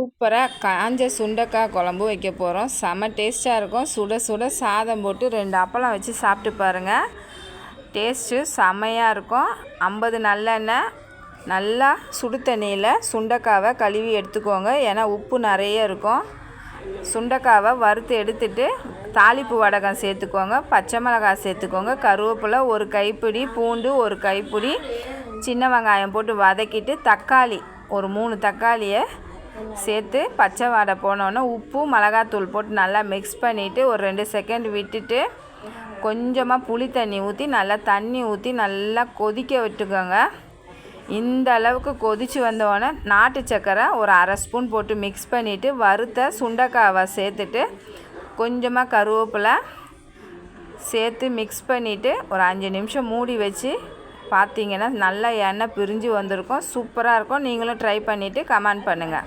சூப்பராக காஞ்ச சுண்டைக்காய் குழம்பு வைக்க போகிறோம். செம டேஸ்ட்டாக இருக்கும். சுட சுட சாதம் போட்டு 2 அப்பளம் வச்சு சாப்பிட்டு பாருங்கள். டேஸ்ட்டு செமையாக இருக்கும். 50 நல்லெண்ணெய், நல்லா சுடு தண்ணியில் சுண்டைக்காவை கழுவி எடுத்துக்கோங்க. ஏன்னா உப்பு நிறைய இருக்கும். சுண்டைக்காவை வறுத்து எடுத்துட்டு தாளிப்பு வடகம் சேர்த்துக்கோங்க. பச்சை மிளகாய் சேர்த்துக்கோங்க. கருவேப்பிலை 1 கைப்பிடி, பூண்டு 1 கைப்பிடி, சின்ன வெங்காயம் போட்டு வதக்கிட்டு தக்காளி ஒரு 3 தக்காளியை சேர்த்து பச்சை வாடை போனோன்னே உப்பு மிளகாத்தூள் போட்டு நல்லா மிக்ஸ் பண்ணிவிட்டு ஒரு 2 செகண்ட் விட்டுட்டு கொஞ்சமாக புளி தண்ணி ஊற்றி நல்லா தண்ணி ஊற்றி நல்லா கொதிக்க விட்டுக்கோங்க. இந்த அளவுக்கு கொதித்து வந்தோடனே நாட்டு சக்கரை ஒரு 1/2 ஸ்பூன் போட்டு மிக்ஸ் பண்ணிவிட்டு வறுத்த சுண்டைக்காவை சேர்த்துட்டு கொஞ்சமாக கருவேப்பிலை சேர்த்து மிக்ஸ் பண்ணிவிட்டு ஒரு 5 நிமிஷம் மூடி வச்சு பார்த்தீங்கன்னா நல்லா எண்ணெய் பிரிஞ்சு வந்திருக்கும். சூப்பராக இருக்கும். நீங்களும் ட்ரை பண்ணிவிட்டு கமெண்ட் பண்ணுங்கள்.